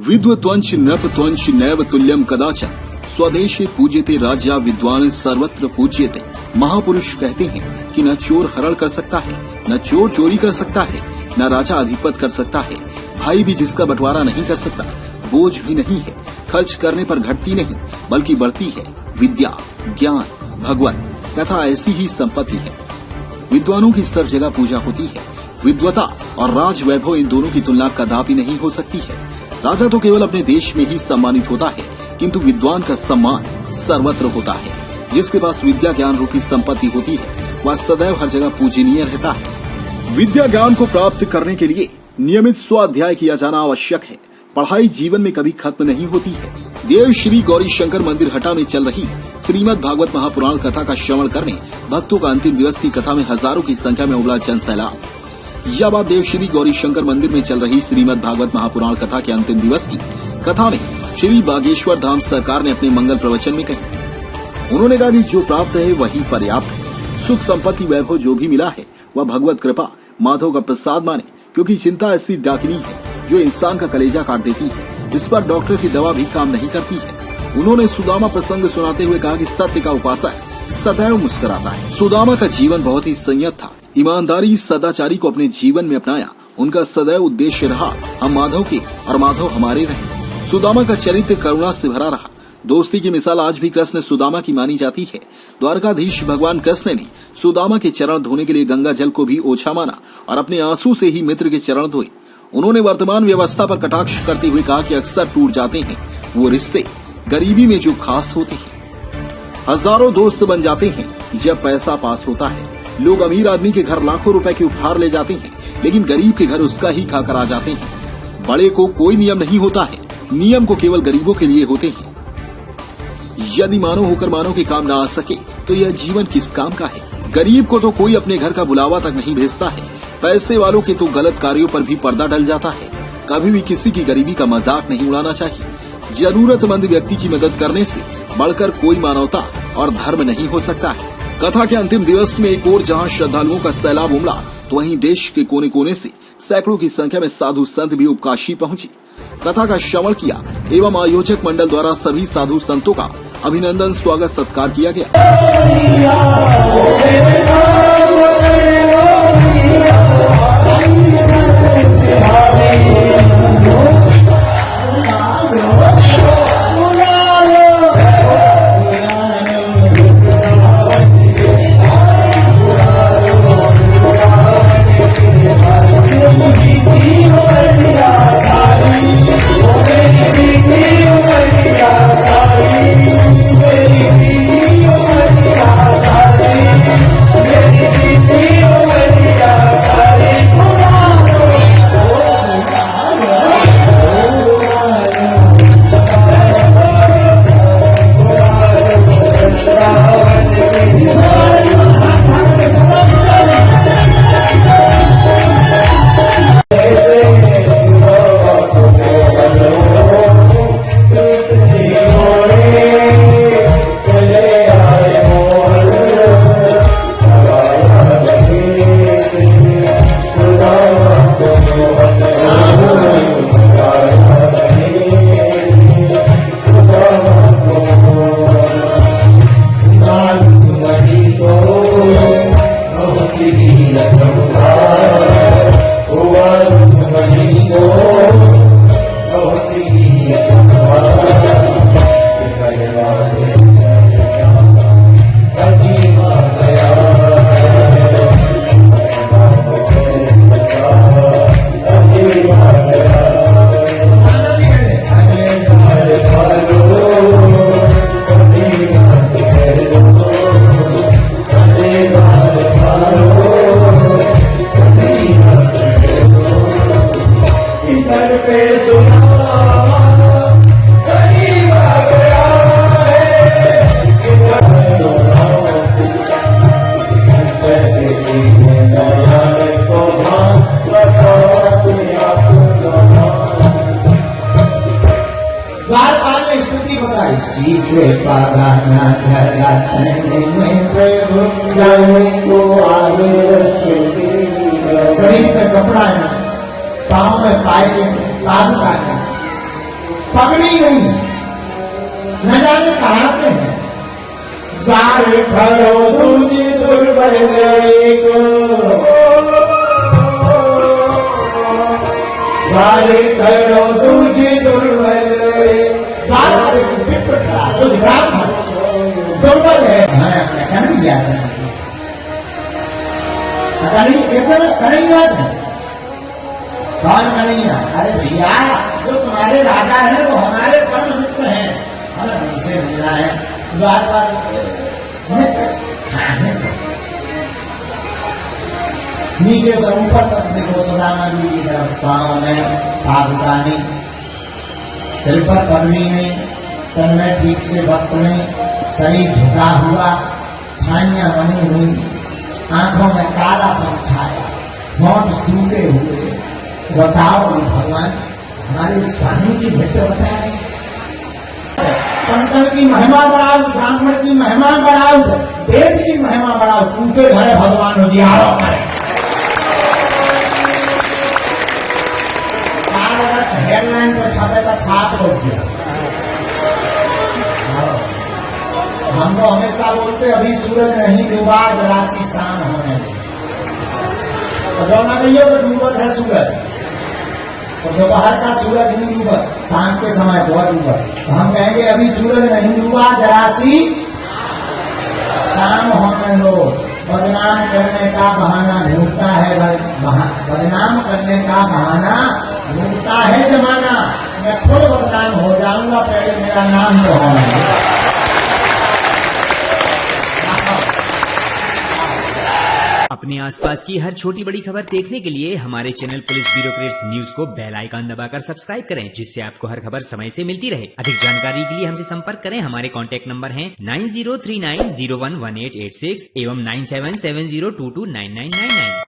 विद्वत्वंच नृपत्वंच नैव तुल्यम कदाचन स्वदेशे पूज्यते राजा विद्वान सर्वत्र पूज्यते। महापुरुष कहते हैं कि न चोर हरण कर सकता है, न चोर चोरी कर सकता है, न राजा अधिपत कर सकता है, भाई भी जिसका बंटवारा नहीं कर सकता, बोझ भी नहीं है, खर्च करने पर घटती नहीं बल्कि बढ़ती है। विद्या, ज्ञान, भगवत तथा ऐसी ही संपत्ति है। विद्वानों की सब जगह पूजा होती है। विद्वता और राज वैभव इन दोनों की तुलना कदापि नहीं हो सकती है। राजा तो केवल अपने देश में ही सम्मानित होता है, किंतु विद्वान का सम्मान सर्वत्र होता है। जिसके पास विद्या ज्ञान रूपी संपत्ति होती है वह सदैव हर जगह पूजनीय रहता है। विद्या ज्ञान को प्राप्त करने के लिए नियमित स्वाध्याय किया जाना आवश्यक है। पढ़ाई जीवन में कभी खत्म नहीं होती है। देव श्री गौरी शंकर मंदिर हटा में चल रही श्रीमद् भागवत महापुराण कथा का श्रवण करने भक्तों का अंतिम दिवस की कथा में हजारों की संख्या में उमड़ा जन सैलाब। यह बात देव श्री गौरी शंकर मंदिर में चल रही श्रीमद् भागवत महापुराण कथा के अंतिम दिवस की कथा में श्री बागेश्वर धाम सरकार ने अपने मंगल प्रवचन में कही। उन्होंने कहा कि जो प्राप्त है वही पर्याप्त है। सुख संपत्ति वैभव जो भी मिला है वह भगवत कृपा माधव का प्रसाद माने, क्योंकि चिंता ऐसी डाकिनी है जो इंसान का कलेजा काट देती है। इस पर डॉक्टर की दवा भी काम नहीं करती है। उन्होंने सुदामा प्रसंग सुनाते हुए कहा कि सत्य का उपासक सदैव मुस्कुराता है। सुदामा का जीवन बहुत ही संयत था। ईमानदारी सदाचारी को अपने जीवन में अपनाया। उनका सदैव उद्देश्य रहा हम माधव के और माधव हमारे रहे। सुदामा का चरित्र करुणा से भरा रहा। दोस्ती की मिसाल आज भी कृष्ण सुदामा की मानी जाती है। द्वारकाधीश भगवान कृष्ण ने सुदामा के चरण धोने के लिए गंगा जल को भी ओछा माना और अपने आंसू से ही मित्र के चरण धोए। उन्होंने वर्तमान व्यवस्था पर कटाक्ष करते हुए कहा कि अक्सर टूट जाते हैं वो रिश्ते गरीबी में जो खास होते हैं। हजारों दोस्त बन जाते हैं जब पैसा पास होता है। लोग अमीर आदमी के घर लाखों रुपए के उपहार ले जाते हैं, लेकिन गरीब के घर उसका ही खाकर आ जाते हैं। बड़े को कोई नियम नहीं होता है, नियम को केवल गरीबों के लिए होते हैं। यदि मानव होकर मानव के काम ना आ सके तो यह जीवन किस काम का है। गरीब को तो कोई अपने घर का बुलावा तक नहीं भेजता है। पैसे वालों के तो गलत कार्यों पर भी पर्दा डल जाता है। कभी भी किसी की गरीबी का मजाक नहीं उड़ाना चाहिए। जरूरतमंद व्यक्ति की मदद करने से बढ़कर कोई मानवता और धर्म नहीं हो सकता है। कथा के अंतिम दिवस में एक ओर जहां श्रद्धालुओं का सैलाब उमड़ा, तो वहीं देश के कोने कोने से सैकड़ों की संख्या में साधु संत भी उपकाशी पहुंची। कथा का श्रवण किया एवं आयोजक मंडल द्वारा सभी साधु संतों का अभिनंदन स्वागत सत्कार किया गया। ये पादुका है, पगड़ी नहीं, न जाने कहाँ पे है। द्वार खड़ो तुझी दुर्बल को, द्वार खड़ो तुझी दुर्बल, द्वार विप्र खड़ा तो दुर्बल है, कहीं दिया कन्हैया से कौन कन्हैया? अरे भैया, जो तुम्हारे राजा हैं वो हमारे परम मित्र हैं, हमें उनसे मिलना है। बार बार नीचे से ऊपर तक देखो सुदामा जी की तरफ, पाँव में पादुका नहीं, सिर पर पगड़ी नहीं, तन में ठीक से वस्त्र नहीं, शरीर झुका हुआ, छाइयां बनी हुई, आंखों में काला पन छाया, होंठ सूखे हुए। बताओ भगवान, हमारे इस पानी की मित्र बताए। संतन की महिमा बढ़ाओ, ब्राह्मण की महिमा बढ़ाओ, वेद की महिमा बढ़ाओ, टूटे भरे भगवान हो जी आओ करें। हेडलाइन पर छपेगा छाप हो गया। हम तो हमेशा बोलते अभी सूरज नहीं डूबा, जरा सी शाम होने लगी। तो डरना नहीं हो तो डूबत है सूरज, तो दोपहर का सूरज नहीं डूबा, शाम के समय बहुत डूबा। तो हम कहेंगे अभी सूरज नहीं डूबा, जरा सी शाम होने लो। बदनाम करने का बहाना ढूंढता है, बदनाम करने का बहाना ढूंढता है जमाना। मैं खुद बदनाम हो जाऊंगा, पहले मेरा नाम तो होना। अपने आसपास की हर छोटी बड़ी खबर देखने के लिए हमारे चैनल पुलिस ब्यूरोक्रेट्स न्यूज को बेल आइकन दबाकर सब्सक्राइब करें, जिससे आपको हर खबर समय से मिलती रहे। अधिक जानकारी के लिए हमसे संपर्क करें। हमारे कॉन्टैक्ट नंबर हैं 9039011886 एवं 9770229999।